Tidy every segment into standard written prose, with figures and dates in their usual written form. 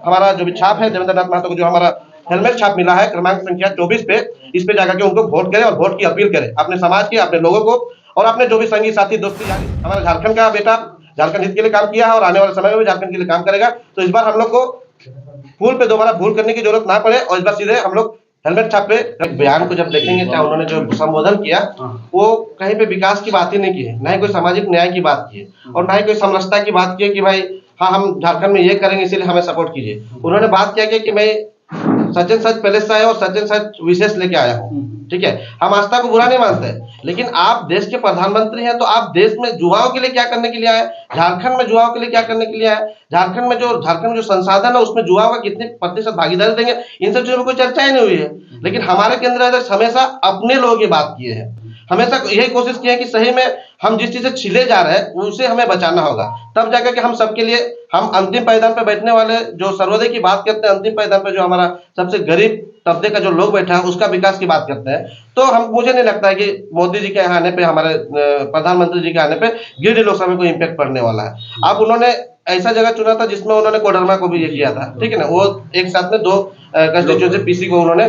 हमारा जो भी छाप है देवेंद्र नाथ महतो को जो हमारा हेलमेट छाप मिला है क्रमांक संख्या 24 पे, इस पे जाकर के उनको वोट करें और वोट की अपील करें अपने समाज के, अपने लोगों को और अपने जो भी संगी साथी दोस्ती यारी। हमारा झारखंड का बेटा झारखंड हित के लिए काम किया है और आने वाले समय में भी झारखंड के लिए काम करेगा। तो इस बार हम लोग को फूल पे दोबारा भूल करने की जरूरत ना पड़े और इस बार सीधे हम लोग हेलमेट छाप पे बयान को जब देखेंगे, चाहे उन्होंने जो संबोधन किया वो कहीं पे विकास की बात ही नहीं की है, ना ही कोई सामाजिक न्याय की बात की है और ना ही कोई समरसता की बात की है कि भाई हाँ हम झारखंड में ये करेंगे इसीलिए हमें सपोर्ट कीजिए। उन्होंने बात किया कि मैं सचिन सच पहले से आया और सचिन सच विशेष लेके आया हूँ। ठीक है, हम आस्था को बुरा नहीं मानते, लेकिन आप देश के प्रधानमंत्री हैं तो आप देश में युवाओं के लिए क्या करने के लिए आए, झारखंड में युवाओं के लिए क्या करने के लिए आए, झारखंड में जो संसाधन है उसमें युवाओं का कितने प्रतिशत भागीदारी देंगे, इन सब चीजों में कोई चर्चा ही नहीं हुई है। लेकिन हमारे केंद्र अध्यक्ष हमेशा अपने लोगों की बात किए हैं, हमेशा यही कोशिश की है कि सही में हम जिस चीज से छिले जा रहे हैं उसे हमें बचाना होगा, तब जाकर के हम सबके लिए हम अंतिम पायदान पर बैठने वाले जो सर्वोदय की बात करते हैं, अंतिम पायदान पर जो हमारा सबसे गरीब तबके का जो लोग बैठा है उसका विकास की बात करते हैं। तो हम मुझे नहीं लगता है कि मोदी जी के आने पे, हमारे प्रधानमंत्री जी के आने पे गिरिडीह लोकसभा में कोई इम्पैक्ट पड़ने वाला है। अब उन्होंने ऐसा जगह चुना था जिसमें उन्होंने कोडरमा को भी ये किया था, ठीक है ना, वो एक साथ में 2 कंस्टिट्यूएंसी पीसी को उन्होंने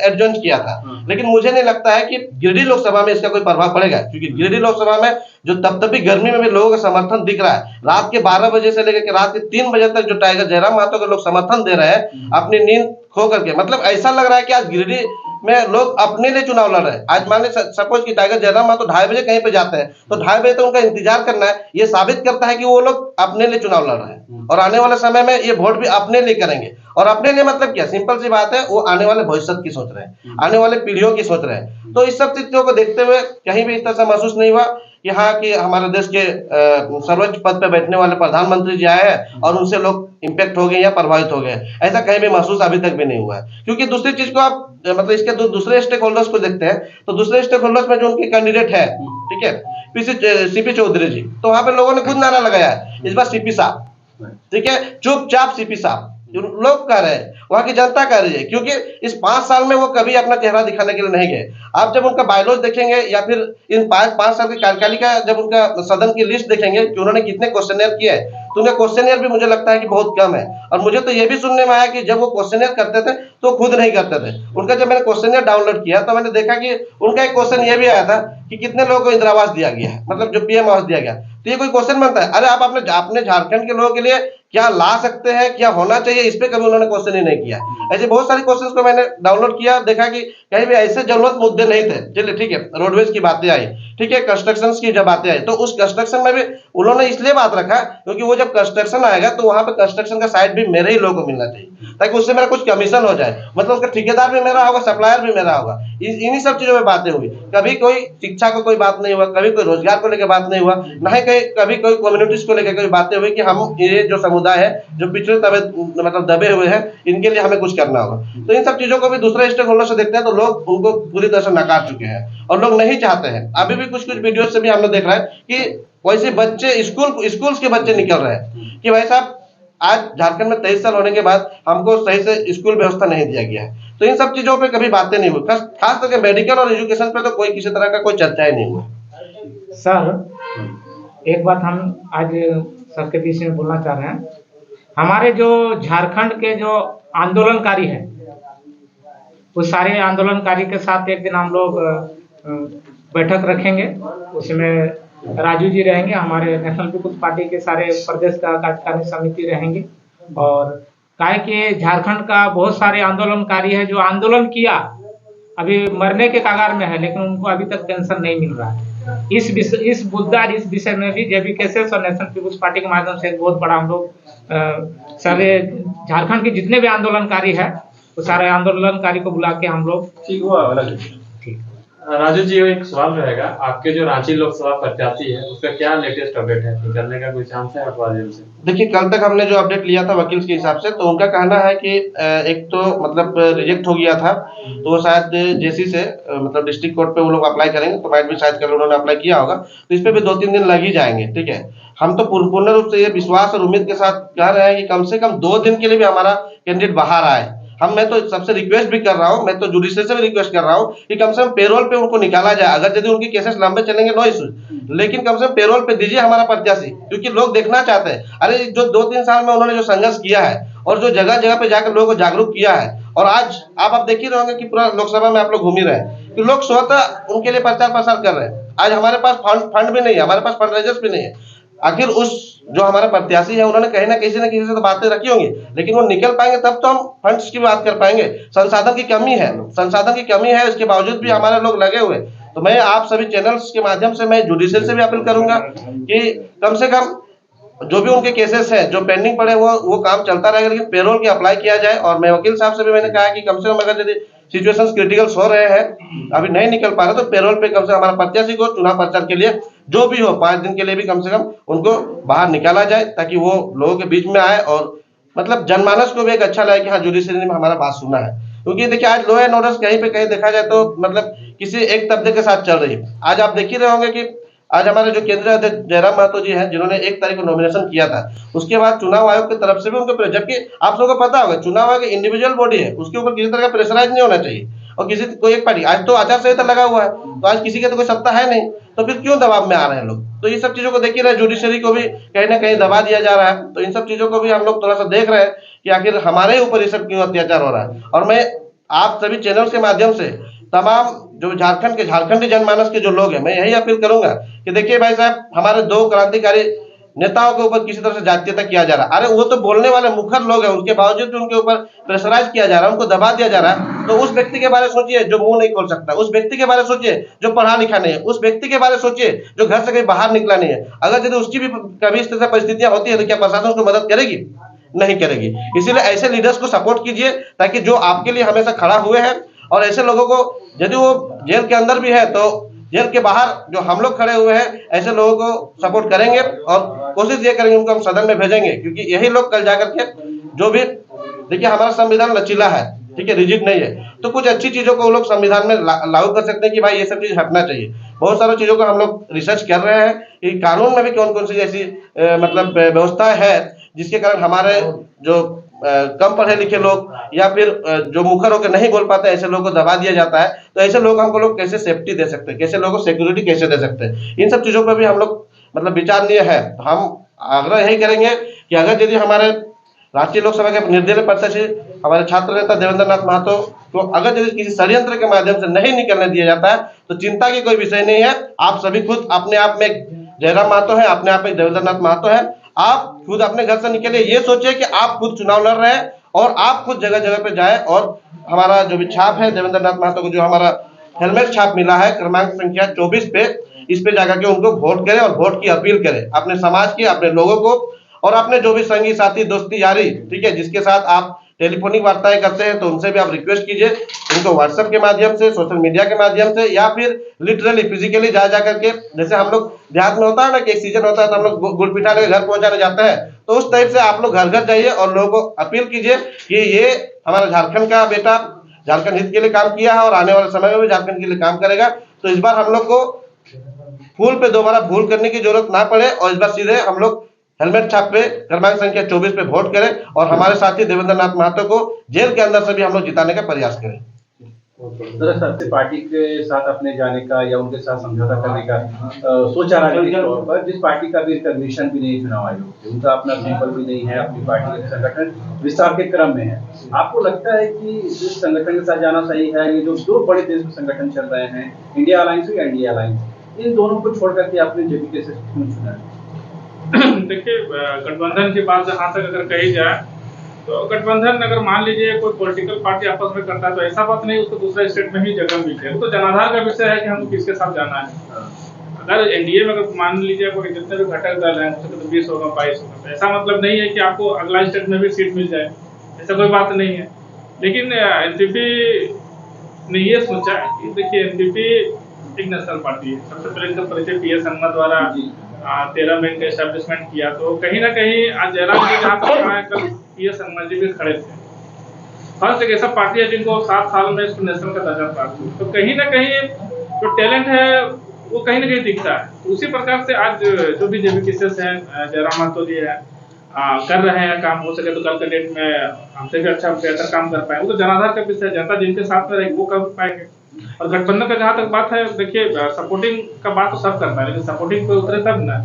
एडजॉइन किया था। लेकिन मुझे नहीं लगता है कि गिरिडीह लोकसभा में इसका कोई प्रभाव पड़ेगा, क्योंकि गिरिडीह लोकसभा में जो तपतपी गर्मी में भी लोगों का समर्थन दिख रहा है। रात के 12 बजे से लेकर के रात के 3 बजे तक जो टाइगर जयराम महतो के लोग समर्थन दे रहे हैं अपनी नींद खो करके, मतलब ऐसा लग रहा है कि आज गिरिडीह में लोग अपने लिए चुनाव लड़ रहे हैं। आज मान लीजिए सपोज कि टाइगर जयराम महतो 2:30 बजे कहीं पे जाते हैं तो 2:30 बजे तक उनका इंतजार करना है, ये साबित करता है कि वो लोग अपने लिए चुनाव लड़ रहे हैं और आने वाले समय में ये वोट भी अपने लिए करेंगे। और अपने लिए मतलब क्या, सिंपल सी बात है, वो आने वाले भविष्य की सोच रहे हैं, आने वाले पीढ़ियों की सोच रहे हैं। तो इस सब चीजों को देखते हुए कहीं भी इस तरह से महसूस नहीं हुआ कि हाँ कि हमारे देश के सर्वोच्च पद पे बैठने वाले प्रधानमंत्री जी आए हैं और उनसे लोग इम्पैक्ट हो गए या प्रभावित हो गए, ऐसा कहीं भी महसूस अभी तक भी नहीं हुआ है। क्योंकि दूसरी चीज को आप मतलब इसके दूसरे स्टेक होल्डर्स को देखते हैं तो दूसरे स्टेक होल्डर्स में जो उनके कैंडिडेट है, ठीक है, सीपी चौधरी जी, तो वहां पे लोगों ने खुद नारा लगाया है इस बार सीपी साहब, ठीक है, चुपचाप सीपी साहब जो लोग कह रहे हैं, वहां की जनता कह रही है, क्योंकि इस 5 साल में वो कभी अपना चेहरा दिखाने के लिए नहीं गए। आप जब उनका बायोलॉज देखेंगे या फिर इन 5 साल की कार्यकाल का जब उनका सदन की लिस्ट देखेंगे कि उन्होंने कितने क्वेश्चनियर किए हैं, तो उनका क्वेश्चनियर भी मुझे लगता है कि बहुत कम है। और मुझे तो ये भी सुनने में आया कि जब वो क्वेश्चनियर करते थे तो खुद नहीं करते थे। उनका जब मैंने क्वेश्चनियर डाउनलोड किया तो मैंने देखा कि उनका एक क्वेश्चन ये भी आया था कि कितने लोगों को इंदिरा आवास दिया गया है, मतलब जो पीएम आवास दिया गया। तो ये कोई क्वेश्चन बनता है? अरे आप अपने झारखंड के लोगों के लिए क्या ला सकते हैं, क्या होना चाहिए, इस पे कभी उन्होंने क्वेश्चन ही नहीं किया। ऐसे बहुत सारे क्वेश्चंस को मैंने डाउनलोड किया, देखा कि कहीं भी ऐसे जरूरत मुद्दे नहीं थे। चलिए ठीक है, रोडवेज की बातें आई, ठीक है, कंस्ट्रक्शन की जब बातें आई तो उस कंस्ट्रक्शन में भी उन्होंने इसलिए बात रखा क्योंकि वो जब कंस्ट्रक्शन आएगा तो वहां पे कंस्ट्रक्शन का साइड भी मेरे ही लोगों को मिलना चाहिए ताकि उससे मेरा कुछ कमीशन हो जाए, मतलब उसका ठेकेदार भी मेरा होगा, सप्लायर भी मेरा होगा। इन्हीं सब चीजों में बातें हुई। कभी कोई शिक्षा को कोई बात नहीं हुआ, कभी कोई रोजगार को लेकर बात नहीं हुआ, ना ही कभी कोई कम्युनिटीज को लेकर कोई बातें हुई कि हम ये जो समुदाय है जो पिछड़े मतलब दबे हुए हैं इनके लिए हमें कुछ करना होगा। तो इन सब चीजों को भी दूसरे स्टेक होल्डर से देखते हैं तो लोग उनको पूरी तरह से नकार चुके हैं और लोग नहीं चाहते हैं। अभी भी कुछ वीडियो से भी हम लोग देख रहे हैं कि वैसे बच्चे स्कूल के बच्चे निकल रहे हैं कि भाई साहब आज झारखंड में 23 साल होने के बाद हमको सही से स्कूल व्यवस्था नहीं दिया गया है। तो इन सब चीजों पे कभी बातें नहीं हुई, खास करके मेडिकल और एजुकेशन पे तो कोई किसी तरह का कोई चर्चा ही नहीं हुआ। सर एक बात हम आज सर के बीच में बोलना चाह रहे हैं, हमारे जो झारखंड के जो आंदोलनकारी हैं उस सारे आंदोलनकारी के साथ एक दिन हम लोग बैठक रखेंगे, उसमें राजू जी रहेंगे, हमारे नेशनल पीपुल्स पार्टी के सारे प्रदेश का कार्यकारिणी समिति रहेंगे। और काहे कि झारखंड का बहुत सारे आंदोलनकारी है जो आंदोलन किया अभी मरने के कगार में है लेकिन उनको अभी तक पेंशन नहीं मिल रहा है। इस मुद्दा इस विषय में भी जेबी केसेस और नेशनल पीपुल्स पार्टी के माध्यम से बहुत बड़ा हम लोग सारे झारखंड के जितने भी आंदोलनकारी है वो सारे आंदोलनकारी को बुला के हम लोग ठीक। राजू जी एक सवाल रहेगा, आपके जो रांची लोकसभा प्रत्याशी है उसका क्या लेटेस्ट अपडेट है, निकलने का कोई चांस है अखबार जेल से? देखिए कल तक हमने जो अपडेट लिया था वकील के हिसाब से तो उनका कहना है कि एक तो मतलब रिजेक्ट हो गया था तो वो शायद जेसी से मतलब डिस्ट्रिक्ट कोर्ट पे वो लोग अप्लाई करेंगे, तो शायद भी शायद कल उन्होंने अप्लाई किया होगा तो इस पे भी 2-3 दिन लग ही जाएंगे। ठीक है, हम तो पूर्ण रूप से ये विश्वास और उम्मीद के साथ कह रहे हैं कि कम से कम 2 दिन के लिए भी हमारा कैंडिडेट बाहर आए। मैं तो सबसे रिक्वेस्ट भी कर रहा हूँ, मैं तो जुडिशरी से भी रिक्वेस्ट कर रहा हूँ कि कम से कम पेरोल पे उनको निकाला जाए। अगर यदि उनके केसेस लंबे चलेंगे नो इशू, लेकिन कम से कम पेरोल पे दीजिए हमारा प्रत्याशी, क्योंकि लोग देखना चाहते हैं। अरे जो 2-3 साल में उन्होंने जो संघर्ष किया है और जो जगह जगह पे जाकर लोगों को जागरूक किया है। और आज आप देख ही रहे होंगे कि पूरा लोकसभा में आप लोग घूम ही रहे हैं कि लोग स्वतः उनके लिए प्रचार प्रसार कर रहे हैं। आज हमारे पास फंड भी नहीं है, हमारे पास फंड रेजर्स भी नहीं है। आखिर उस जो हमारे प्रत्याशी है उन्होंने कहीं ना किसी से तो बातें रखी होंगी, लेकिन वो निकल पाएंगे तब तो हम फंड्स की बात कर पाएंगे। संसाधन की कमी है, संसाधन की कमी है, इसके बावजूद भी हमारे लोग लगे हुए। तो मैं आप सभी चैनल्स के माध्यम से मैं जुडिशियल से भी अपील करूंगा कि कम से कम जो भी उनके केसेस हैं जो पेंडिंग पड़े वो काम चलता रहेगा, लेकिन पेरोल की अप्लाई किया जाए। और मैं वकील साहब से भी मैंने कहा कि कम से कम अगर यदि सिचुएशंस क्रिटिकल्स हो रहे हैं, अभी नहीं निकल पा रहे, तो पेरोल पे कम से कम हमारा प्रत्याशी को चुनाव प्रचार के लिए जो भी हो 5 दिन के लिए भी कम से कम उनको बाहर निकाला जाए, ताकि वो लोगों के बीच में आए और मतलब जनमानस को भी एक अच्छा लगे कि हाँ जुडिशरी में हमारा बात सुना है। क्योंकि देखिए आज लॉ एंड ऑर्डर कहीं पे कहीं देखा जाए तो मतलब किसी एक तबके के साथ चल रही है। आज आप देख ही रहे होंगे कि आज हमारे जो केंद्रीय अध्यक्ष जयराम महतो जी हैं, जिन्होंने 1 तारीख को नॉमिनेशन किया था, उसके बाद चुनाव आयोग की तरफ से भी उनको, जबकि आप सबको पता होगा चुनाव आयोग इंडिविजुअल बॉडी है, उसके ऊपर किसी तरह का प्रेशराइज नहीं होना चाहिए। और किसी कोई एक पार्टी, आज तो आचार संहिता लगा हुआ है, तो आज किसी के तो कोई सत्ता है नहीं, तो फिर क्यों दबाव में आ रहे हैं लोग। तो ये सब चीजों को देख ही रहे, जुडिशरी को भी कहीं ना कहीं दबा दिया जा रहा है। तो इन सब चीजों को भी हम लोग थोड़ा सा देख रहे हैं कि आखिर हमारे ऊपर ये सब क्यों अत्याचार हो रहा है। और मैं आप सभी चैनल के माध्यम से तमाम जो झारखंडी जनमानस के जो लोग हैं, मैं यही अपील करूंगा कि देखिए भाई साहब, हमारे 2 क्रांतिकारी नेताओं के ऊपर किसी तरह से जातीयता किया जा रहा है। अरे वो तो बोलने वाले मुखर लोग हैं, उसके बावजूद भी उनके ऊपर प्रेशराइज किया जा रहा है, उनको दबा दिया जा रहा है। तो उस व्यक्ति के बारे में सोचिए जो मुंह नहीं खोल सकता, उस व्यक्ति के बारे में सोचिए जो पढ़ा लिखा नहीं है, उस व्यक्ति के बारे में सोचिए जो घर से कहीं बाहर निकला नहीं है। अगर यदि उसकी भी कभी इस तरह से परिस्थितियां होती है तो क्या प्रशासन उसको मदद करेगी? नहीं करेगी। इसीलिए ऐसे लीडर्स को सपोर्ट कीजिए, ताकि जो आपके लिए हमेशा खड़ा हुए हैं, और ऐसे लोगों को यदि वो जेल के अंदर भी है तो जेल के बाहर जो हम लोग खड़े हुए हैं, ऐसे लोगों को सपोर्ट करेंगे और कोशिश ये करेंगे उनको हम सदन में भेजेंगे। क्योंकि यही लोग कल जाकर के जो भी, देखिए हमारा संविधान लचीला है, ठीक है, रिजिड नहीं है, तो कुछ अच्छी चीजों को वो लोग संविधान में लागू कर सकते हैं कि भाई ये सब चीज हटना चाहिए। बहुत सारी चीजों को हम लोग रिसर्च कर रहे हैं कि कानून में भी कौन कौन सी ऐसी मतलब व्यवस्था है जिसके कारण हमारे जो कम पढ़े लिखे लोग या फिर जो मुखर होकर नहीं बोल पाते, ऐसे लोगों को दबा दिया जाता है। तो ऐसे लोग हमको लोग कैसे सेफ्टी दे सकते हैं, कैसे लोगों को सिक्योरिटी कैसे दे सकते हैं, इन सब चीजों पर भी हम लोग मतलब विचारणीय है। तो हम आग्रह यही करेंगे कि अगर यदि हमारे रांची लोकसभा के निर्दलीय प्रत्याशी हमारे छात्र नेता देवेंद्र नाथ महतो को अगर यदि किसी षड्यंत्र के माध्यम से नहीं निकलने दिया जाता है तो चिंता की कोई विषय नहीं है। आप सभी खुद अपने आप में जयराम महतो है, अपने आप में देवेंद्र नाथ महतो है, आप खुद अपने घर से निकलिए। ये सोचिए कि आप खुद चुनाव लड़ रहे हैं और आप खुद जगह जगह पे जाए और हमारा जो भी छाप है देवेंद्र नाथ महतो को, जो हमारा हेलमेट छाप मिला है क्रमांक संख्या 24 पे, इस पे जाकर के उनको वोट करें और वोट की अपील करें अपने समाज की, अपने लोगों को और अपने जो भी संगी साथी दोस्ती यारी, ठीक है, जिसके साथ आप टेलीफोनिक वार्ताएं करते हैं, तो उनसे भी आप रिक्वेस्ट कीजिए, उनको व्हाट्सएप के माध्यम से, सोशल मीडिया के माध्यम से, या फिर लिटरली फिजिकली जा करके, जैसे हम लोग देहात में होता है ना कि एक सीजन होता है तो हम लोग गुड़ पिठा लेकर घर पहुंचाने जाते हैं, तो उस टाइप से आप लोग घर घर जाइए और लोगों को अपील कीजिए कि ये हमारा झारखंड का बेटा झारखंड हित के लिए काम किया है और आने वाले समय में भी झारखंड के लिए काम करेगा। तो इस बार हम लोग को फूल पे दोबारा भूल करने की जरूरत ना पड़े और इस बार सीधे हम लोग हेलमेट छाप पे क्रमांक संख्या 24 पे वोट करें और हमारे साथी देवेंद्र नाथ महतो को जेल के अंदर से भी हम लोग जिताने का प्रयास करें। दरअसल पार्टी के साथ अपने जाने का या उनके साथ समझौता करने का सोचा राजनीतिक तौर पर, जिस पार्टी का भी रिकॉग्निशन भी नहीं चुनाव आयोग से, उनका अपना सिंबल भी नहीं है, अपनी पार्टी के संगठन विस्तार के क्रम में है। आपको लगता है कि इस संगठन के साथ जाना सही है? ये जो 2 बड़े देश में संगठन चल रहे हैं, इंडिया अलायंस या इंडिया अलायंस, इन दोनों को छोड़ करके आपने जेपी से क्यों चुना? देखिए, गठबंधन की बात जहाँ तक अगर कही जाए तो गठबंधन अगर मान लीजिए कोई पॉलिटिकल पार्टी आपस में करता है तो ऐसा बात नहीं उसको दूसरे स्टेट में ही जगह मिल जाए, तो जनाधार का विषय है कि हमको किसके साथ जाना है। अगर एनडीए में अगर मान लीजिए कोई जितने भी घटक दल हैं उसके तो 20 होगा 22 होगा, तो ऐसा मतलब नहीं है कि आपको अगला स्टेट में भी सीट मिल जाए, ऐसा कोई बात नहीं है। लेकिन एनपीपी ने ये सोचा कि देखिए एनपीपी एक नेशनल पार्टी है, सबसे पहले इसका परिचय पीएस संगमा द्वारा 13 मई का एस्टेब्लिशमेंट किया, तो कहीं ना कहीं आज जयराम जी जहाँ पर खड़ा है कल पीएस संगमा जी भी खड़े थे। फर्स्ट एक ऐसा पार्टी है जिनको 7 साल में इसको नेशनल का दर्जा प्राप्त हुआ, तो कहीं ना कहीं जो टैलेंट है वो कहीं ना कहीं दिखता है। तो उसी प्रकार से आज जो भी जेबी केसेस हैं जयराम महतो जी है कर रहे हैं काम, हो सके तो कल के डेट में हमसे भी अच्छा बेहतर काम कर पाए, वो तो जनाधार का विषय, जनता जिनके साथ में रहेगी वो कर पाएंगे। और गठबंधन का जहाँ तक बात है, देखिए सपोर्टिंग का बात तो सब करता है, लेकिन सपोर्टिंग पे उतरे तब ना,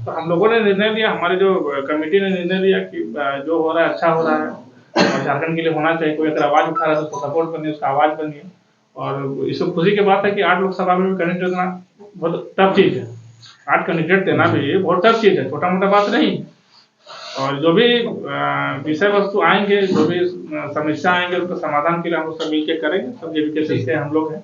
तो हम लोगों ने निर्णय लिया, हमारे जो कमेटी ने निर्णय लिया कि जो हो रहा है अच्छा हो रहा है और झारखंड के लिए होना चाहिए। कोई अगर आवाज उठा रहा है तो उसको सपोर्ट करनी है, उसका आवाज बनिए। और इसमें खुशी की बात है कि 8 लोकसभा में कैंडिडेट देना बहुत टफ चीज है। 8 कैंडिडेट देना भी बहुत टफ चीज है, छोटा मोटा बात नहीं। और जो भी विषय वस्तु आएंगे, जो भी समस्या आएंगे, उसका समाधान के लिए हम लोग सब मिलकर करेंगे। सब जेबीके से हम लोग हैं।